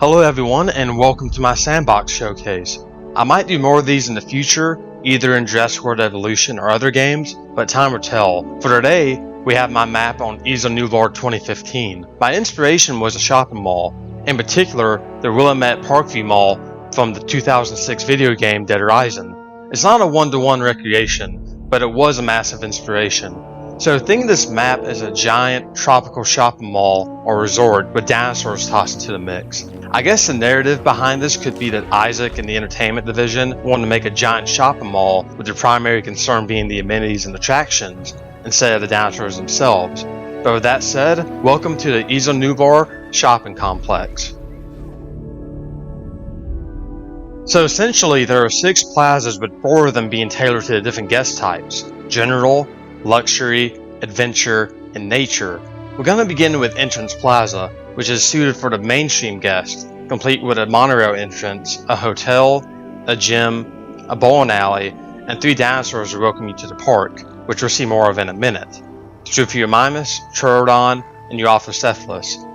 Hello everyone and welcome to my Sandbox showcase. I might do more of these in the future, either in Jurassic World Evolution or other games, but time will tell. For today, we have my map on Isla Nublar 2015. My inspiration was a shopping mall, in particular the Willamette Parkview Mall from the 2006 video game Dead Rising. It's not a one-to-one recreation, but it was a massive inspiration. So think of this map as a giant tropical shopping mall or resort with dinosaurs tossed into the mix. I guess the narrative behind this could be that Isaac and the entertainment division wanted to make a giant shopping mall with their primary concern being the amenities and attractions instead of the dinosaurs themselves. But with that said, welcome to the Isla Nublar shopping complex. So essentially there are 6 plazas with 4 of them being tailored to the different guest types: general, luxury, adventure, and nature. We're going to begin with Entrance Plaza, which is suited for the mainstream guest, complete with a monorail entrance, a hotel, a gym, a bowling alley, and 3 dinosaurs to welcome you to the park, which we'll see more of in a minute. Struthiomimus, Troodon, and Euophocephalus.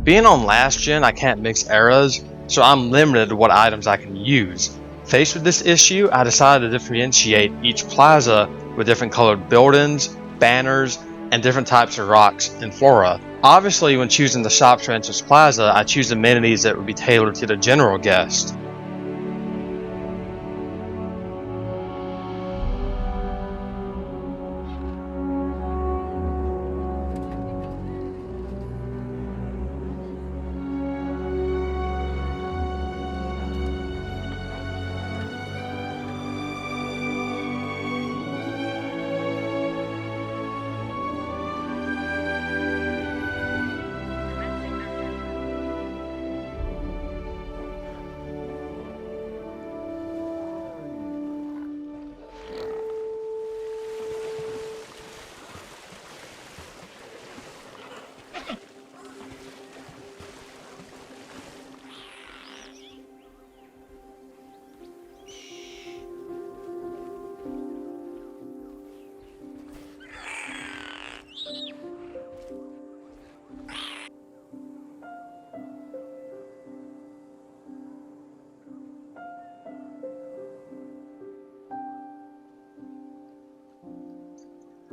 Being on last gen, I can't mix eras, so I'm limited to what items I can use. Faced with this issue, I decided to differentiate each plaza with different colored buildings, banners, and different types of rocks and flora. Obviously, when choosing the shops for Entrance Plaza, I choose amenities that would be tailored to the general guest.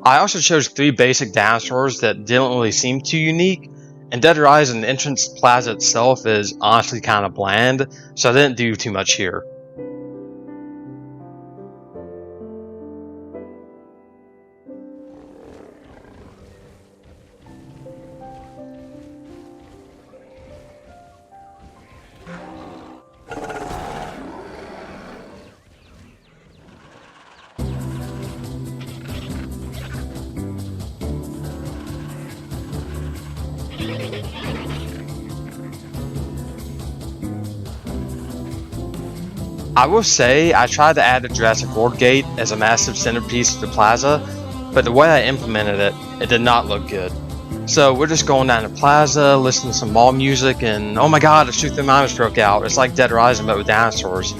I also chose 3 basic dinosaurs that didn't really seem too unique, and Dead Rising Entrance Plaza itself is honestly kind of bland, so I didn't do too much here. I will say, I tried to add the Jurassic World gate as a massive centerpiece of the plaza, but the way I implemented it, it did not look good. So we're just going down the plaza, listening to some mall music, and oh my god, a Struthiomimus broke out. It's like Dead Rising but with dinosaurs.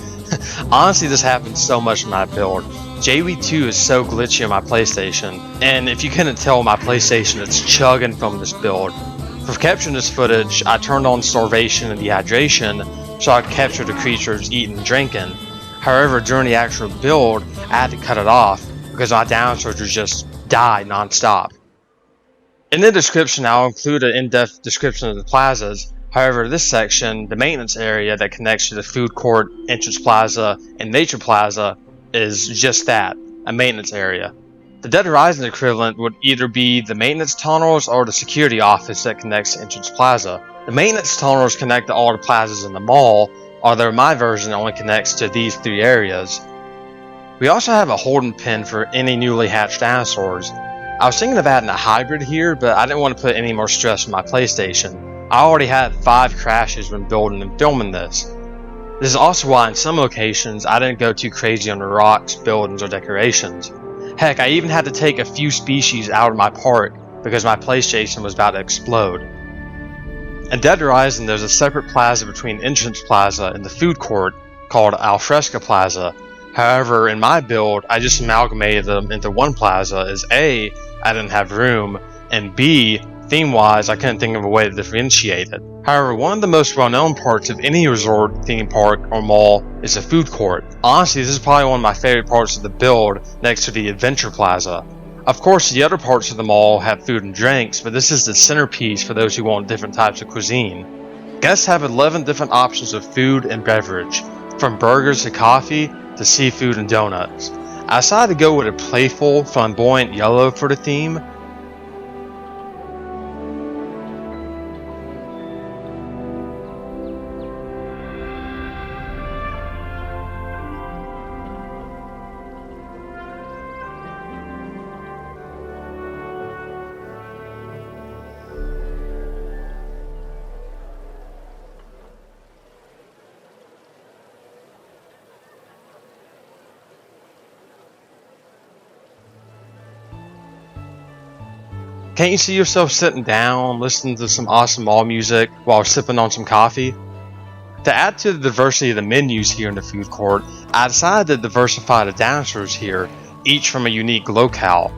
Honestly, this happens so much in my build. JV2 is so glitchy on my PlayStation, and if you couldn't tell, my PlayStation is chugging from this build. For capturing this footage, I turned on starvation and dehydration, so I could capture the creatures eating and drinking. However, during the actual build, I had to cut it off because my dinosaurs would just die non-stop. In the description, I'll include an in-depth description of the plazas. However, this section, the maintenance area that connects to the food court, Entrance Plaza, and Nature Plaza, is just that, a maintenance area. The Dead Rising equivalent would either be the maintenance tunnels or the security office that connects to Entrance Plaza. The maintenance tunnels connect to all the plazas in the mall, although my version only connects to these 3 areas. We also have a holding pen for any newly hatched dinosaurs. I was thinking of adding a hybrid here, but I didn't want to put any more stress on my PlayStation. I already had 5 crashes when building and filming this. This is also why in some locations I didn't go too crazy on the rocks, buildings, or decorations. Heck, I even had to take a few species out of my park because my PlayStation was about to explode. In Dead Rising, there's a separate plaza between Entrance Plaza and the food court called Alfresca Plaza. However, in my build, I just amalgamated them into one plaza as A, I didn't have room, and B, theme-wise, I couldn't think of a way to differentiate it. However, one of the most well-known parts of any resort, theme park, or mall is the food court. Honestly, this is probably one of my favorite parts of the build next to the Adventure Plaza. Of course, the other parts of the mall have food and drinks, but this is the centerpiece for those who want different types of cuisine. Guests have 11 different options of food and beverage, from burgers to coffee to seafood and donuts. I decided to go with a playful, flamboyant yellow for the theme. Can't you see yourself sitting down, listening to some awesome mall music while sipping on some coffee? To add to the diversity of the menus here in the food court, I decided to diversify the dancers here, each from a unique locale.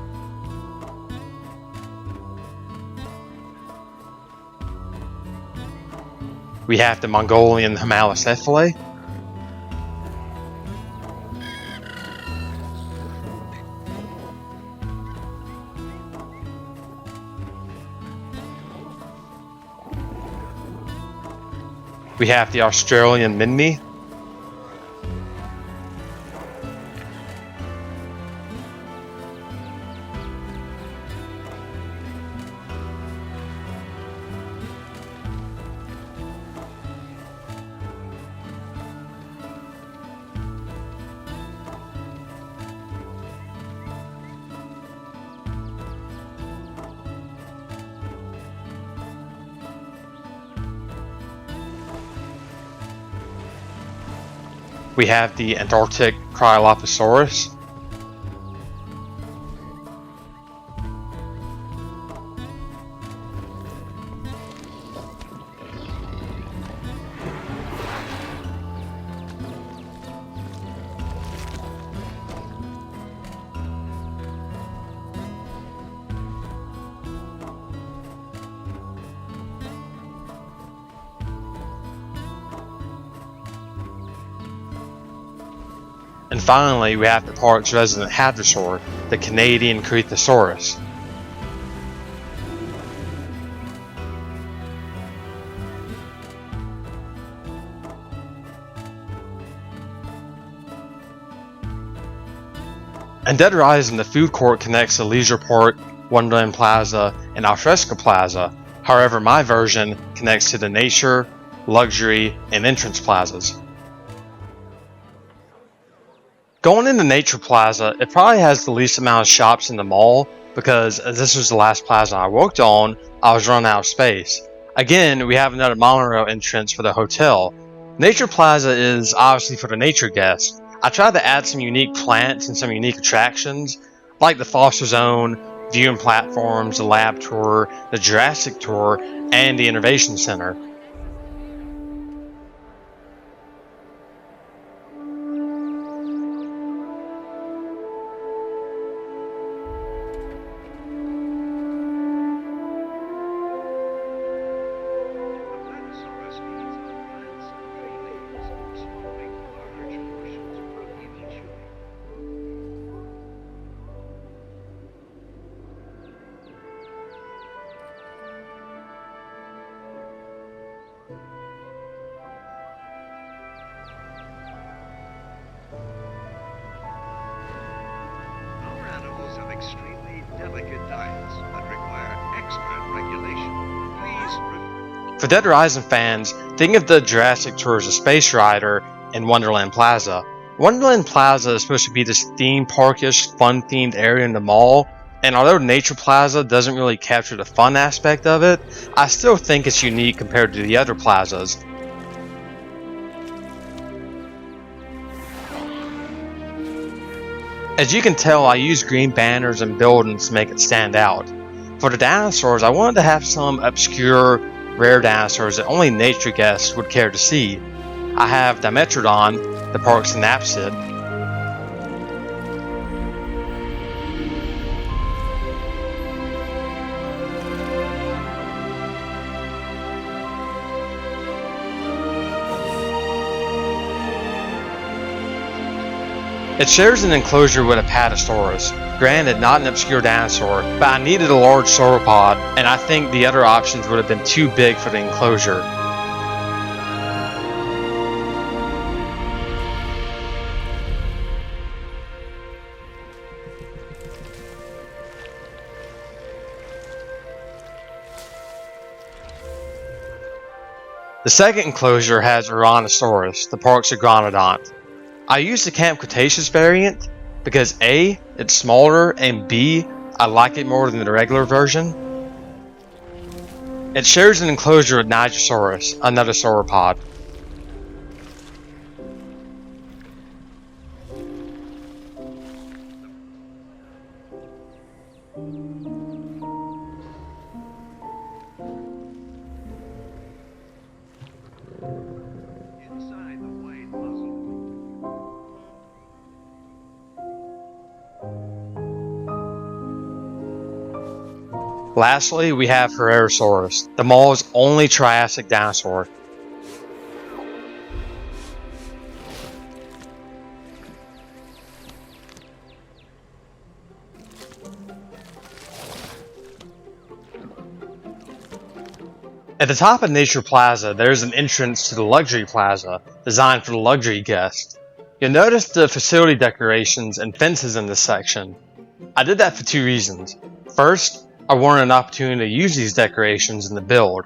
We have the Mongolian Himalaya. We have the Australian Minmi. We have the Antarctic Cryolophosaurus. And finally, we have the park's resident hadrosaur, the Canadian Cretasaurus. In Dead Rising, the food court connects the Leisure Park, Wonderland Plaza, and Alfresca Plaza. However, my version connects to the Nature, Luxury, and Entrance Plazas. Going into Nature Plaza, it probably has the least amount of shops in the mall because as this was the last plaza I worked on, I was running out of space. Again, we have another monorail entrance for the hotel. Nature Plaza is obviously for the nature guests. I tried to add some unique plants and some unique attractions, like the Foster Zone, viewing platforms, the lab tour, the Jurassic tour, and the Innovation Center. For Dead Rising fans, think of the Jurassic tour as a space rider in Wonderland Plaza. Wonderland Plaza is supposed to be this theme parkish, fun-themed area in the mall, and although Nature Plaza doesn't really capture the fun aspect of it, I still think it's unique compared to the other plazas. As you can tell, I use green banners and buildings to make it stand out. For the dinosaurs, I wanted to have some obscure, rare dinosaurs that only nature guests would care to see. I have Dimetrodon, the park's synapsid. It shares an enclosure with Apatosaurus. Granted, not an obscure dinosaur, but I needed a large sauropod, and I think the other options would have been too big for the enclosure. The second enclosure has Uranosaurus, the park's iguanodont. I used the Camp Cretaceous variant because A, it's smaller, and B, I like it more than the regular version. It shares an enclosure with Nigersaurus, another sauropod. Lastly, we have Herrerasaurus, the mall's only Triassic dinosaur. At the top of Nature Plaza, there is an entrance to the Luxury Plaza, designed for the luxury guest. You'll notice the facility decorations and fences in this section. I did that for two reasons. First, I wanted an opportunity to use these decorations in the build.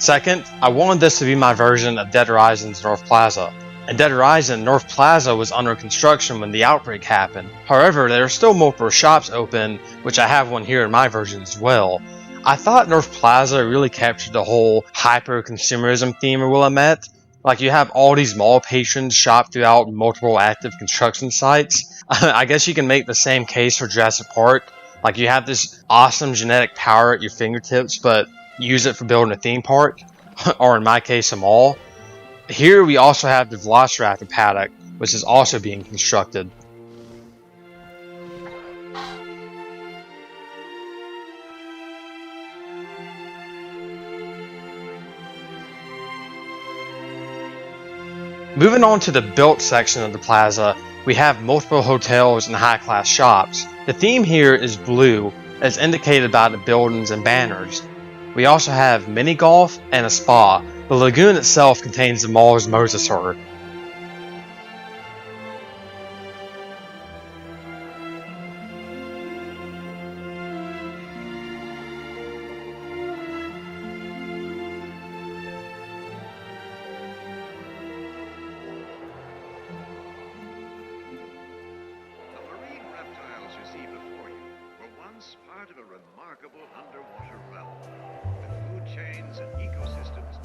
Second, I wanted this to be my version of Dead Horizon's North Plaza. In Dead Horizon, North Plaza was under construction when the outbreak happened. However, there are still multiple shops open, which I have one here in my version as well. I thought North Plaza really captured the whole hyper-consumerism theme of Willamette. Like, you have all these mall patrons shop throughout multiple active construction sites. I guess you can make the same case for Jurassic Park. Like, you have this awesome genetic power at your fingertips, but use it for building a theme park, or in my case, a mall. Here we also have the Velociraptor paddock, which is also being constructed. Moving on to the built section of the plaza, we have multiple hotels and high-class shops. The theme here is blue, as indicated by the buildings and banners. We also have mini golf and a spa. The lagoon itself contains the mall's mosasaur. Part of a remarkable underwater realm, with food chains and ecosystems.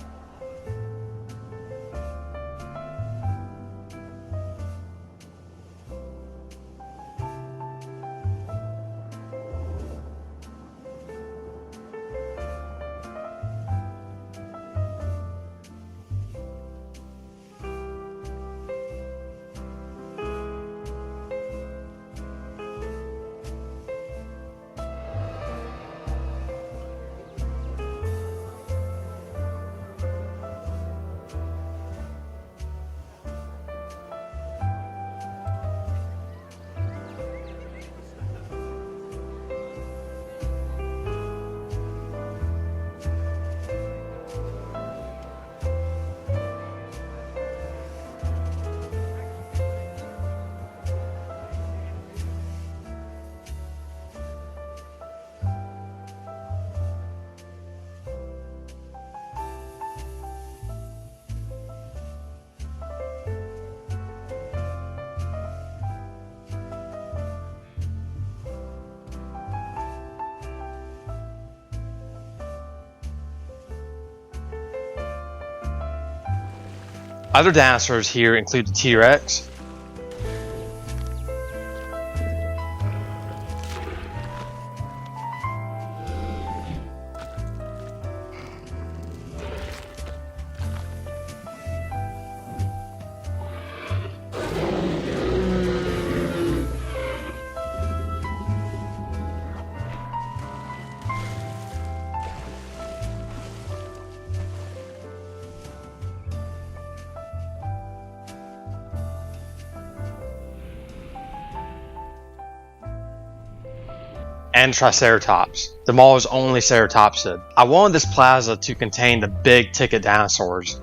Other dinosaurs here include the T-Rex, and Triceratops. The mall is only ceratopsid. I wanted this plaza to contain the big ticket dinosaurs.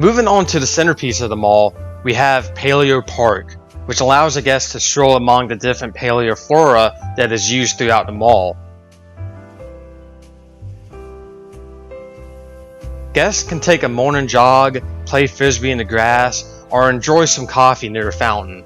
Moving on to the centerpiece of the mall, we have Paleo Park, which allows a guest to stroll among the different paleoflora that is used throughout the mall. Guests can take a morning jog, play frisbee in the grass, or enjoy some coffee near a fountain.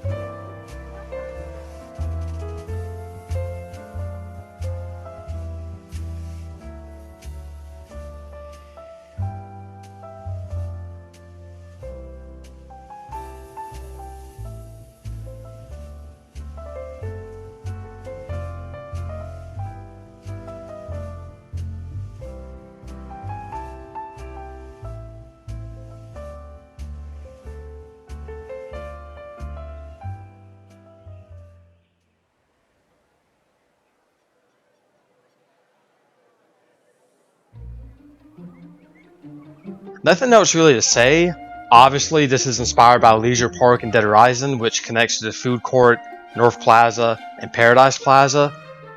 Nothing else really to say. Obviously, this is inspired by Leisure Park and Dead Horizon, which connects to the Food Court, North Plaza, and Paradise Plaza.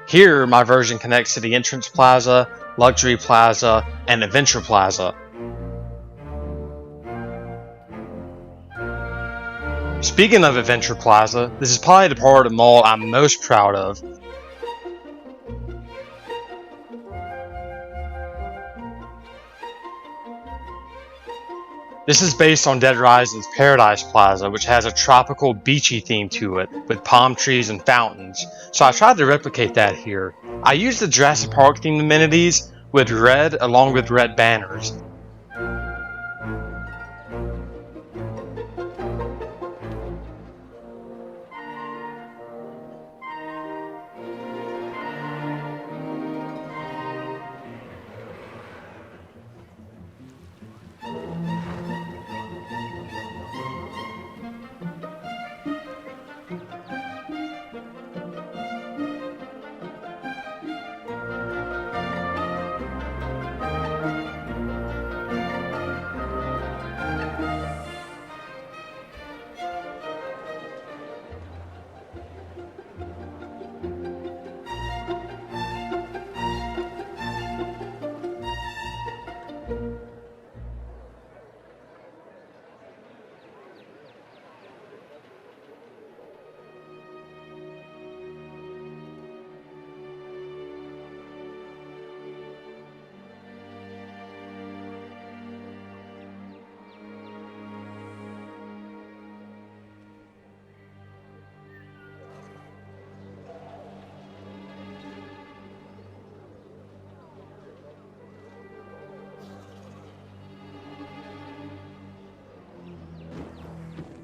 Here, my version connects to the Entrance Plaza, Luxury Plaza, and Adventure Plaza. Speaking of Adventure Plaza, this is probably the part of the mall I'm most proud of. This is based on Dead Horizon's Paradise Plaza, which has a tropical beachy theme to it, with palm trees and fountains, so I tried to replicate that here. I used the Jurassic Park themed amenities with red along with red banners.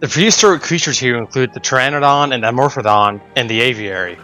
The prehistoric creatures here include the Pteranodon and Dimorphodon and the aviary.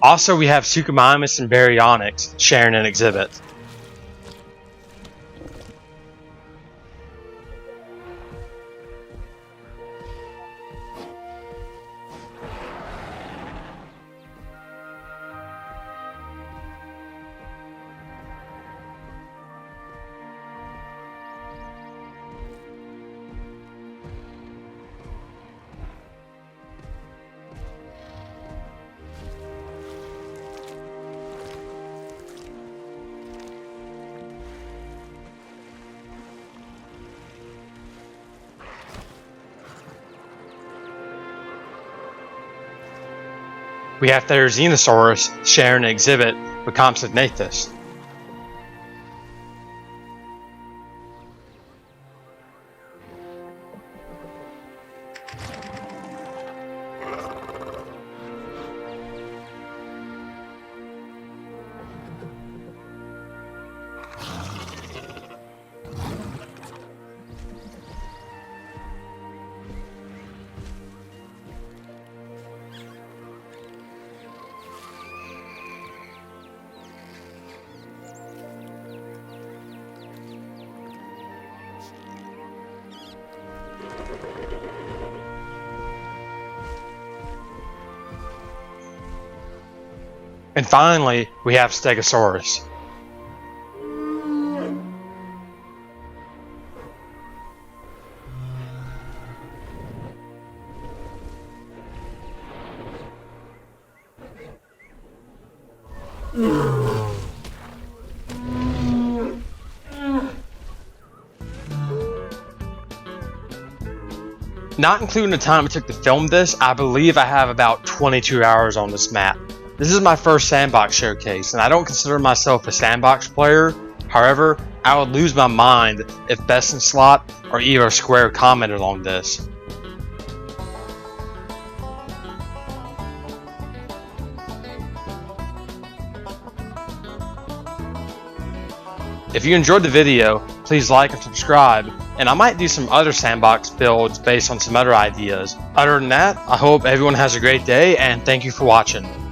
Also, we have Suchomimus and Baryonyx sharing an exhibit. We have Therizinosaurus sharing an exhibit with Compsognathus. And finally, we have Stegosaurus. Not including the time it took to film this, I believe I have about 22 hours on this map. This is my first Sandbox showcase, and I don't consider myself a Sandbox player. However, I would lose my mind if Best in Slot or Evo Square commented on this. If you enjoyed the video, please like and subscribe, and I might do some other Sandbox builds based on some other ideas. Other than that, I hope everyone has a great day, and thank you for watching.